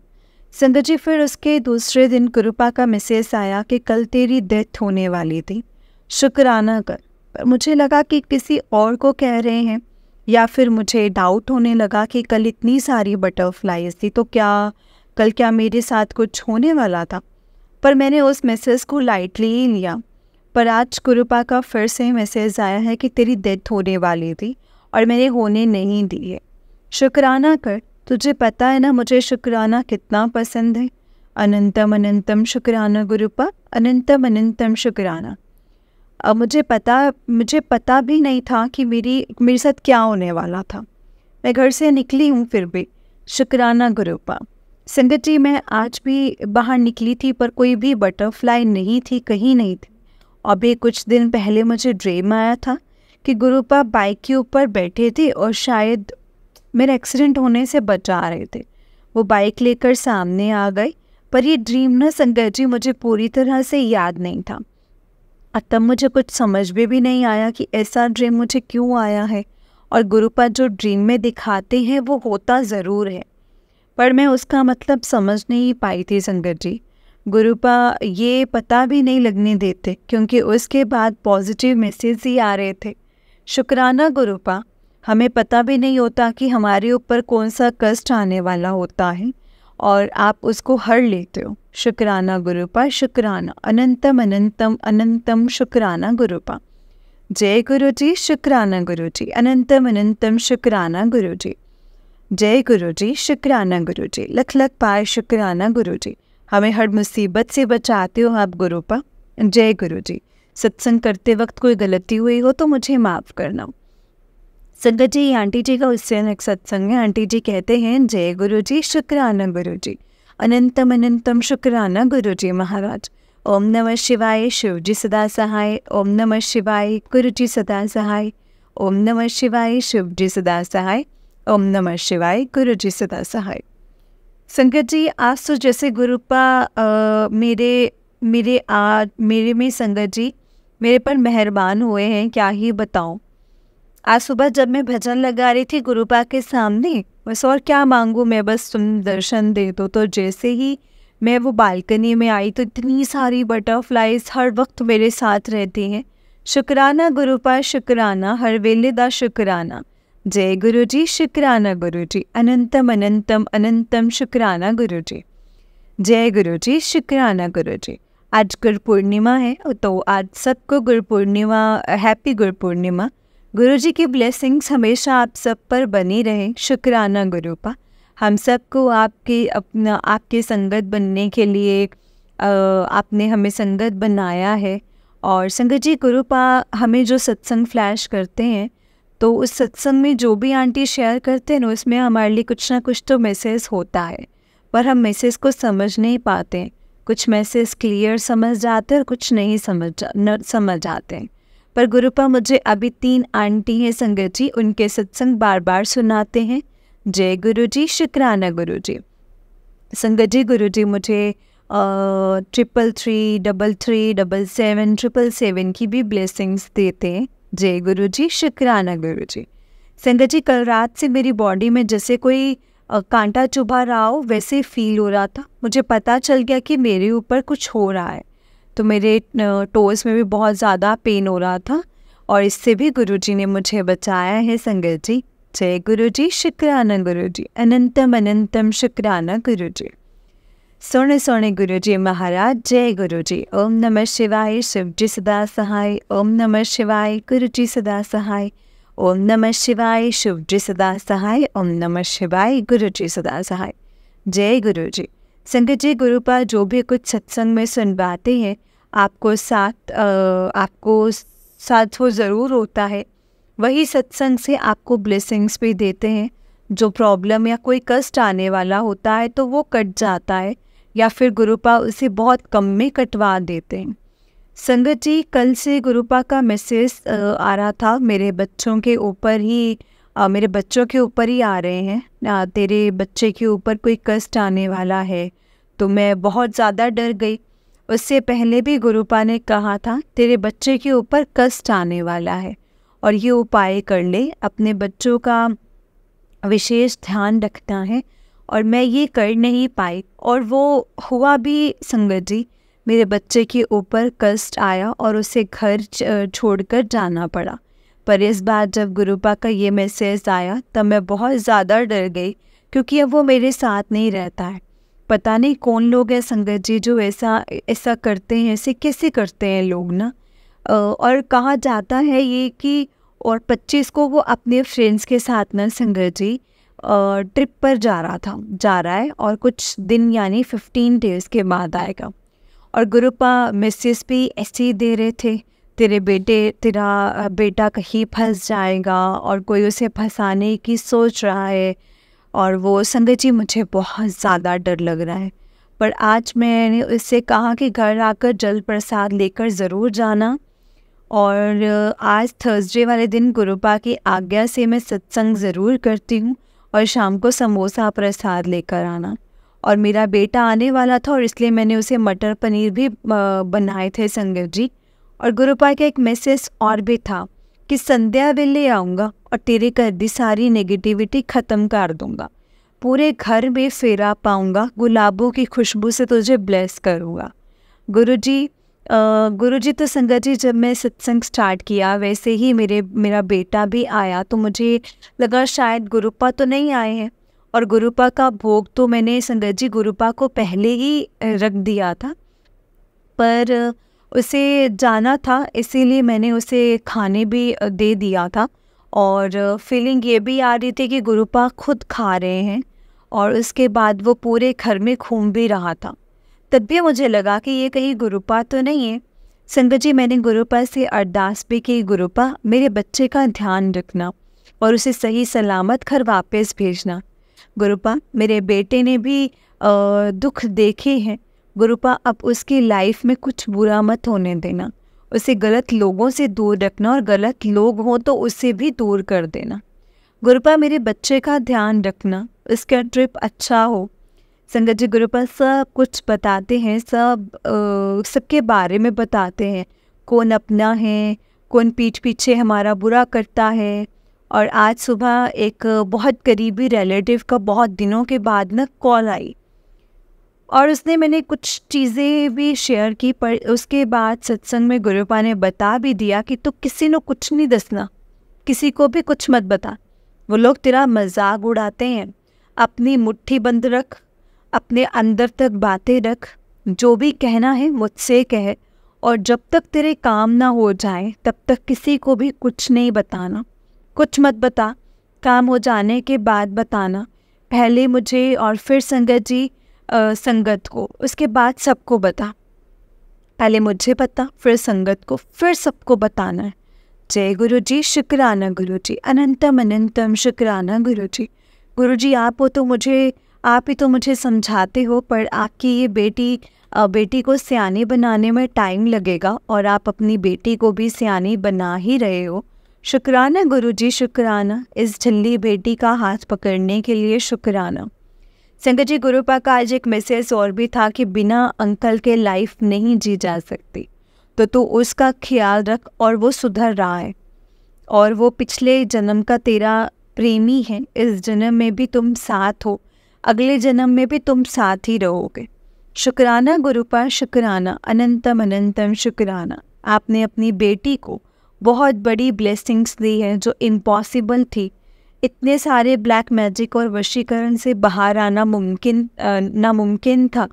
संगत जी फिर उसके दूसरे दिन गुरुपा का मैसेज आया कि कल तेरी डेथ होने वाली थी, शुक्राना कर। पर मुझे लगा कि किसी और को कह रहे हैं, या फिर मुझे डाउट होने लगा कि कल इतनी सारी बटरफ्लाइज थी तो कल क्या मेरे साथ कुछ होने वाला था। पर मैंने उस मैसेज को लाइटली ही लिया। पर आज गुरुपा का फिर से मैसेज आया है कि तेरी डेथ होने वाली थी और मैंने होने नहीं दी है, शुक्राना कर। तुझे पता है ना मुझे शुक्राना कितना पसंद है। अनंतम अनंतम शुक्राना गुरुपा, अनंतम अनंतम शुक्राना। अब मुझे पता भी नहीं था कि मेरे साथ क्या होने वाला था। मैं घर से निकली हूँ फिर भी शुक्राना गुरुपा। संगत जी मैं आज भी बाहर निकली थी पर कोई भी बटरफ्लाई नहीं थी, कहीं नहीं थी। अभी कुछ दिन पहले मुझे ड्रीम आया था कि गुरुपा बाइक के ऊपर बैठे थे और शायद मेरा एक्सीडेंट होने से बचा रहे थे। वो बाइक लेकर सामने आ गए। पर ये ड्रीम ना संगत जी मुझे पूरी तरह से याद नहीं था। तब मुझे कुछ समझ में भी नहीं आया कि ऐसा ड्रीम मुझे क्यों आया है, और गुरुपा जो ड्रीम में दिखाते हैं वो होता ज़रूर है, पर मैं उसका मतलब समझ नहीं पाई थी संगत जी। गुरुपा ये पता भी नहीं लगने देते, क्योंकि उसके बाद पॉजिटिव मैसेज ही आ रहे थे। शुक्राना गुरुपा, हमें पता भी नहीं होता कि हमारे ऊपर कौन सा कष्ट आने वाला होता है और आप उसको हर लेते हो। शुक्राना गुरुपा, शुक्राना, अनंतम अनंतम अनंतम शुक्राना गुरुपा। जय गुरु जी, शुक्राना गुरु जी, अनंतम अनंतम शुक्राना गुरु जी। जय गुरु जी, शुक्राना गुरु जी, लख लख पार शुक्राना गुरु जी। हमें हर मुसीबत से बचाते हो आप गुरुपा। जय गुरु जी। सत्संग करते वक्त कोई गलती हुई हो तो मुझे माफ़ करना। संगत जी, आंटी जी का उससे एक सत्संग है। आंटी जी कहते हैं, जय गुरु जी, शुक्राना गुरु जी, अनंतम अनंतम शुक्राना गुरु जी महाराज। ओम नमः शिवाय, शिव जी सदा सहाय। ओम नमः शिवाय, गुरु जी सदा सहाय। ओम नमः शिवाय, शिव जी सदा सहाय। ओम नमः शिवाय, गुरु जी सदा सहाय। संगत जी, आज तो जैसे गुरुपा मेरे में संगत जी मेरे पर मेहरबान हुए हैं, क्या ही बताऊं। आज सुबह जब मैं भजन लगा रही थी गुरुपा के सामने, बस और क्या मांगू मैं, बस तुम दर्शन दे दो। तो जैसे ही मैं वो बालकनी में आई तो इतनी सारी बटरफ्लाइज हर वक्त मेरे साथ रहती हैं। शुक्राना गुरुपा, शुक्राना, हर वेले दा शुक्राना। जय गुरु जी, शुक्राना गुरु जी, अनंतम अनंतम अनंतम शुक्राना गुरु जी। जय गुरु जी, शुक्राना गुरु जी। आज गुरु पूर्णिमा है, तो आज सबको गुरु पूर्णिमा, हैप्पी गुरु पूर्णिमा। गुरु जी की ब्लेसिंग्स हमेशा आप सब पर बनी रहे। शुक्राना गुरुपा। हम सबको आपके संगत बनने के लिए आपने हमें संगत बनाया है। और संगत जी, गुरुपा हमें जो सत्संग फ्लैश करते हैं, तो उस सत्संग में जो भी आंटी शेयर करते हैं ना, उसमें हमारे लिए कुछ ना कुछ तो मैसेज होता है, पर हम मैसेज को समझ नहीं पाते हैं। कुछ मैसेज क्लियर समझ जाते हैं और कुछ नहीं समझ आते हैं। पर गुरुपा मुझे अभी 3 आंटी हैं संगत जी, उनके सत्संग बार बार सुनाते हैं। जय गुरु जी, शुक्राना गुरु जी। संगत जी, गुरु जी मुझे 333, 33, 77, 777 की भी ब्लेसिंग्स देते हैं। जय गुरु जी, शुक्राना गुरु जी। संगत जी, कल रात से मेरी बॉडी में जैसे कोई कांटा चुभा रहा हो वैसे फील हो रहा था। मुझे पता चल गया कि मेरे ऊपर कुछ हो रहा है, तो मेरे टोज़ में भी बहुत ज़्यादा पेन हो रहा था, और इससे भी गुरु जी ने मुझे बचाया है संगत जी। जय गुरु जी, शुक्राना गुरु जी, अनंतम अनंतम शुक्राना गुरु जी। सोने सोने गुरु जी महाराज, जय गुरु जी। ओम नमः शिवाय, शिव जी सदा सहाय। ओम नमः शिवाय, गुरु जी सदा सहाय। ओम नमः शिवाय, शिव जी सदा सहाय। ओम नमः शिवाय, गुरु जी सदा सहाय। जय गुरु जी। संगत जी, गुरुपा जो भी कुछ सत्संग में सुनवाते हैं, आपको साथ वो ज़रूर होता है। वही सत्संग से आपको ब्लेसिंग्स भी देते हैं। जो प्रॉब्लम या कोई कष्ट आने वाला होता है तो वो कट जाता है, या फिर गुरुपा उसे बहुत कम में कटवा देते हैं। संगत जी, कल से गुरुपा का मैसेज आ रहा था मेरे बच्चों के ऊपर ही, मेरे बच्चों के ऊपर ही आ रहे हैं। तेरे बच्चे के ऊपर कोई कष्ट आने वाला है। तो मैं बहुत ज़्यादा डर गई। उससे पहले भी गुरुपा ने कहा था, तेरे बच्चे के ऊपर कष्ट आने वाला है और ये उपाय कर ले, अपने बच्चों का विशेष ध्यान रखना है। और मैं ये कर नहीं पाई, और वो हुआ भी संगत जी। मेरे बच्चे के ऊपर कष्ट आया और उसे घर छोड़कर जाना पड़ा। पर इस बार जब गुरुपा का ये मैसेज आया तब मैं बहुत ज़्यादा डर गई, क्योंकि अब वो मेरे साथ नहीं रहता है। पता नहीं कौन लोग हैं संगत जी जो ऐसा करते हैं, ऐसे कैसे करते हैं लोग ना। और कहा जाता है ये कि और 25 को वो अपने फ्रेंड्स के साथ ना संगत जी ट्रिप पर जा रहा है, और कुछ दिन यानी 15 डेज़ के बाद आएगा। और गुरुपा मैसेज भी ऐसे ही दे रहे थे, तेरा बेटा कहीं फंस जाएगा और कोई उसे फंसाने की सोच रहा है। और वो संगत जी मुझे बहुत ज़्यादा डर लग रहा है। पर आज मैंने उससे कहा कि घर आकर जल प्रसाद लेकर ज़रूर जाना। और आज थर्सडे वाले दिन गुरुपा की आज्ञा से मैं सत्संग ज़रूर करती हूँ, और शाम को समोसा प्रसाद लेकर आना। और मेरा बेटा आने वाला था, और इसलिए मैंने उसे मटर पनीर भी बनाए थे संगत जी। और गुरुपा का एक मैसेज और भी था कि संध्या वेले आऊँगा और तेरे घर दी सारी नेगेटिविटी ख़त्म कर दूँगा। पूरे घर में फेरा पाऊंगा, गुलाबों की खुशबू से तुझे ब्लेस करूँगा। गुरुजी तो संगत जी जब मैं सत्संग स्टार्ट किया वैसे ही मेरा बेटा भी आया, तो मुझे लगा शायद गुरुपा तो नहीं आए हैं, और गुरुपा का भोग तो मैंने संगत जी गुरुपा को पहले ही रख दिया था, पर उसे जाना था इसीलिए मैंने उसे खाने भी दे दिया था। और फीलिंग ये भी आ रही थी कि गुरुपा खुद खा रहे हैं, और उसके बाद वो पूरे घर में घूम भी रहा था। तब भी मुझे लगा कि ये कहीं गुरुपा तो नहीं है। संगत जी मैंने गुरुपा से अरदास भी की, गुरुपा मेरे बच्चे का ध्यान रखना और उसे सही सलामत घर वापस भेजना। गुरुपा मेरे बेटे ने भी दुख देखे हैं, गुरुपा अब उसकी लाइफ में कुछ बुरा मत होने देना, उसे गलत लोगों से दूर रखना और गलत लोग हों तो उससे भी दूर कर देना। गुरुपा मेरे बच्चे का ध्यान रखना, उसका ट्रिप अच्छा हो। संगत जी गुरुपा सब कुछ बताते हैं, सबके बारे में बताते हैं, कौन अपना है, कौन पीठ पीछे हमारा बुरा करता है। और आज सुबह एक बहुत करीबी रिलेटिव का बहुत दिनों के बाद ना कॉल आई, और उसने मैंने कुछ चीज़ें भी शेयर की, पर उसके बाद सत्संग में गुरुपा ने बता भी दिया कि तू किसी को कुछ नहीं दसना, किसी को भी कुछ मत बता, वो लोग तेरा मजाक उड़ाते हैं। अपनी मुट्ठी बंद रख, अपने अंदर तक बातें रख, जो भी कहना है मुझसे कह, और जब तक तेरे काम ना हो जाए तब तक किसी को भी कुछ नहीं बताना, कुछ मत बता, काम हो जाने के बाद बताना, पहले मुझे और फिर संगत जी संगत को, उसके बाद सबको बता, पहले मुझे बता फिर संगत को फिर सबको बताना है। जय गुरु जी, शुक्राना गुरु जी, अनंतम अनंतम शुक्राना गुरु जी। गुरु जी आप ही तो मुझे समझाते हो, पर आपकी ये बेटी को सियानी बनाने में टाइम लगेगा, और आप अपनी बेटी को भी सियानी बना ही रहे हो। शुक्राना गुरु जी, शुक्राना, इस झल्ली बेटी का हाथ पकड़ने के लिए शुक्राना। संगत जी गुरुपा का आज एक मैसेज और भी था कि बिना अंकल के लाइफ नहीं जी जा सकती, तो तू उसका ख्याल रख, और वो सुधर रहा है, और वो पिछले जन्म का तेरा प्रेमी है, इस जन्म में भी तुम साथ हो, अगले जन्म में भी तुम साथ ही रहोगे। शुक्राना गुरुपा, शुक्राना, अनंतम अनंतम शुक्राना। आपने अपनी बेटी को बहुत बड़ी ब्लेसिंग्स दी है जो इम्पॉसिबल थी। इतने सारे ब्लैक मैजिक और वशीकरण से बाहर आना नामुमकिन था,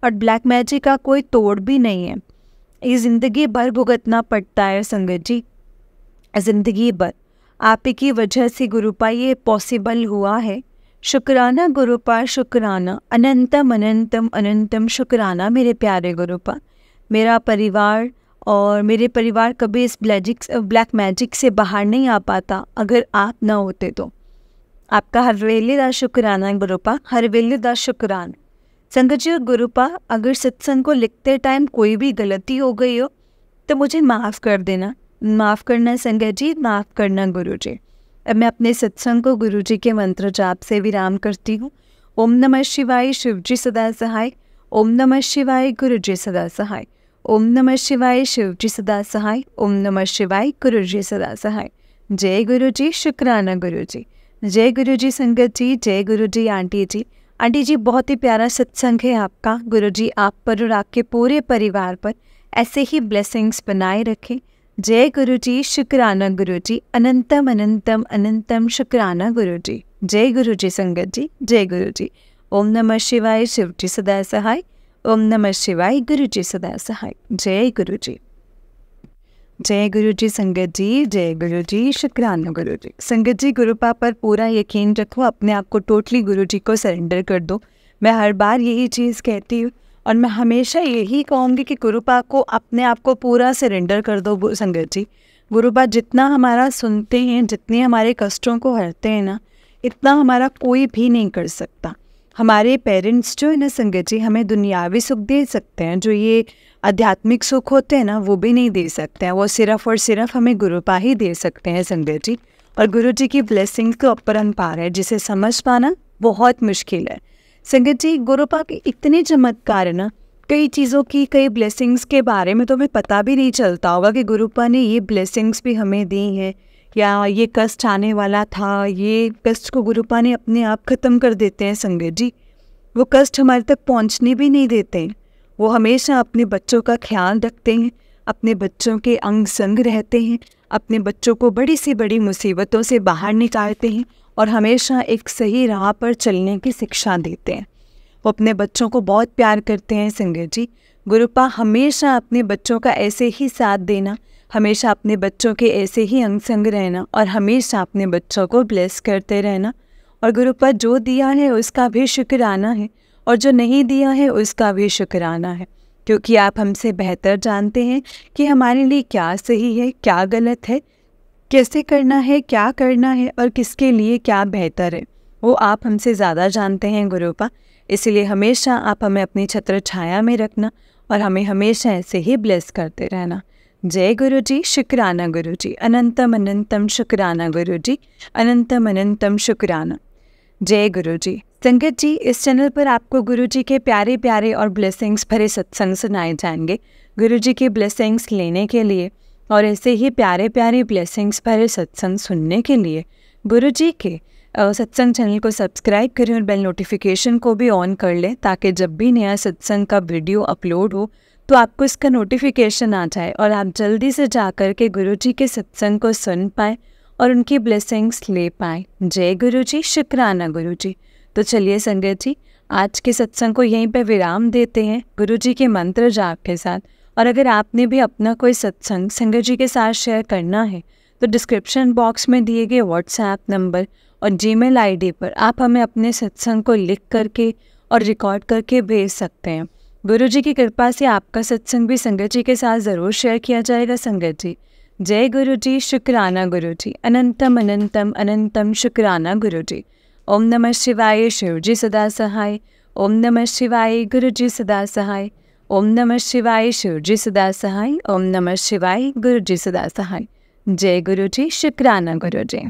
और ब्लैक मैजिक का कोई तोड़ भी नहीं है। ये ज़िंदगी भर भुगतना पड़ता है संगत जी, ज़िंदगी भर। आप ही की वजह से गुरुपा ये पॉसिबल हुआ है। शुक्राना गुरुपा, शुक्राना, अनंतम अनंतम अनंतम शुक्राना मेरे प्यारे गुरुपा। मेरा परिवार और मेरे परिवार कभी इस ब्लैक मैजिक से बाहर नहीं आ पाता अगर आप ना होते तो। आपका हर वेले दा शुक्राना गुरुपा, हर वेले दा शुक्राना। संगत जी और गुरुपा, अगर सत्संग को लिखते टाइम कोई भी गलती हो गई हो तो मुझे माफ़ कर देना, माफ़ करना संगत जी, माफ़ करना गुरु जी। अब मैं अपने सत्संग को गुरु जी के मंत्र जाप से विराम करती हूँ। ओम नमः शिवाय, शिव जी सदा सहाय। ओम नमः शिवाय, गुरु जी सदा सहाय। ओम नमः शिवाय, शिव जी सदा सहाय। ओम नमः शिवाय, गुरु जी सदा सहाय। जय गुरु जी, शुक्राना गुरु जी। जय गुरु जी संगत जी, जय गुरु जी आंटी जी। आंटी जी बहुत ही प्यारा सत्संग है आपका। गुरु जी आप पर और आपके पूरे परिवार पर ऐसे ही ब्लेसिंग्स बनाए रखें। जय गुरु जी, शुक्राना गुरु जी, अनंतम अनंतम अनंतम शुक्राना गुरु जी। जय गुरु जी संगत जी, जय गुरु जी। ओम नमः शिवाय, शिव जी सदा सहाय। ओम नमः शिवाय, गुरु जी सदा सहाय। जय गुरु जी। जय गुरु जी संगत जी, जय गुरु जी, शुक्राना गुरु जी। संगत जी गुरुपा पर पूरा यकीन रखो, अपने आप को टोटली गुरु जी को सरेंडर कर दो। मैं हर बार यही चीज़ कहती हूँ, और मैं हमेशा यही कहूँगी कि गुरुपा को अपने आप को पूरा सरेंडर कर दो संगत जी। गुरुपा जितना हमारा सुनते हैं, जितने हमारे कष्टों को हरते हैं ना, इतना हमारा कोई भी नहीं कर सकता। हमारे पेरेंट्स जो है ना संगत जी, हमें दुनियावी सुख दे सकते हैं, जो ये आध्यात्मिक सुख होते हैं ना वो भी नहीं दे सकते हैं। वो सिर्फ़ और सिर्फ हमें गुरुपा ही दे सकते हैं संगत जी। और गुरु जी की ब्लेसिंग्स तो अपरंपार है, जिसे समझ पाना बहुत मुश्किल है संगत जी। गुरुपा के इतने चमत्कार है ना, कई चीज़ों की, कई ब्लेसिंग्स के बारे में तो हमें पता भी नहीं चलता होगा कि गुरुपा ने ये ब्लेसिंग्स भी हमें दी हैं, या ये कष्ट आने वाला था, ये कष्ट को गुरुपा ने अपने आप ख़त्म कर देते हैं संगत जी। वो कष्ट हमारे तक पहुंचने भी नहीं देते हैं। वो हमेशा अपने बच्चों का ख्याल रखते हैं, अपने बच्चों के अंग संग रहते हैं, अपने बच्चों को बड़ी से बड़ी मुसीबतों से बाहर निकालते हैं और हमेशा एक सही राह पर चलने की शिक्षा देते हैं। वो अपने बच्चों को बहुत प्यार करते हैं संगत जी। गुरुपा हमेशा अपने बच्चों का ऐसे ही साथ देना, हमेशा अपने बच्चों के ऐसे ही अंग संग रहना और हमेशा अपने बच्चों को ब्लेस करते रहना। और गुरुपा जो दिया है उसका भी शुक्राना है और जो नहीं दिया है उसका भी शुक्राना है, क्योंकि आप हमसे बेहतर जानते हैं कि हमारे लिए क्या सही है, क्या गलत है, कैसे करना है, क्या करना है और किसके लिए क्या बेहतर है। वो आप हमसे ज़्यादा जानते हैं गुरुपा। इसलिए हमेशा आप हमें अपनी छत्र छाया में रखना और हमें हमेशा ऐसे ही ब्लेस करते रहना। जय गुरु जी, शुक्राना गुरु जी, अनंतम अनंतम शुक्राना गुरु जी, अनंतम अनंतम शुक्राना। जय गुरु जी। संगत जी, इस चैनल पर आपको गुरु जी के प्यारे प्यारे और ब्लेसिंग्स भरे सत्संग सुनाए जाएंगे। गुरु जी के ब्लेसिंग्स लेने के लिए और ऐसे ही प्यारे प्यारे ब्लेसिंग्स भरे सत्संग सुनने के लिए गुरु जी के सत्संग चैनल को सब्सक्राइब करें और बेल नोटिफिकेशन को भी ऑन कर लें, ताकि जब भी नया सत्संग का वीडियो अपलोड हो तो आपको इसका नोटिफिकेशन आ जाए और आप जल्दी से जाकर के गुरु जी के सत्संग को सुन पाएँ और उनकी ब्लेसिंग्स ले पाएँ। जय गुरु जी, शुक्राना गुरु जी। तो चलिए संगत जी, आज के सत्संग को यहीं पर विराम देते हैं गुरु जी के मंत्र जाप के साथ। और अगर आपने भी अपना कोई सत्संग संगत जी के साथ शेयर करना है तो डिस्क्रिप्शन बॉक्स में दिए गए व्हाट्सएप नंबर और जीमेल आईडी पर आप हमें अपने सत्संग को लिख करके और रिकॉर्ड करके भेज सकते हैं। गुरु जी की कृपा से आपका सत्संग भी संगत जी के साथ ज़रूर शेयर किया जाएगा संगत जी। जय गुरु जी, शुक्राना गुरु जी, अनंतम अनंतम अनंतम शुक्राना गुरु जी। ओम नमः शिवाय, शिव जी सदा सहाय। ओम नमः शिवाय, गुरु जी सदा सहाय। ओम नमः शिवाय, शिव जी सदा सहाय। ओम नमः शिवाय, गुरु जी सदा सहाय। जय गुरु जी, शुक्राना गुरु जी।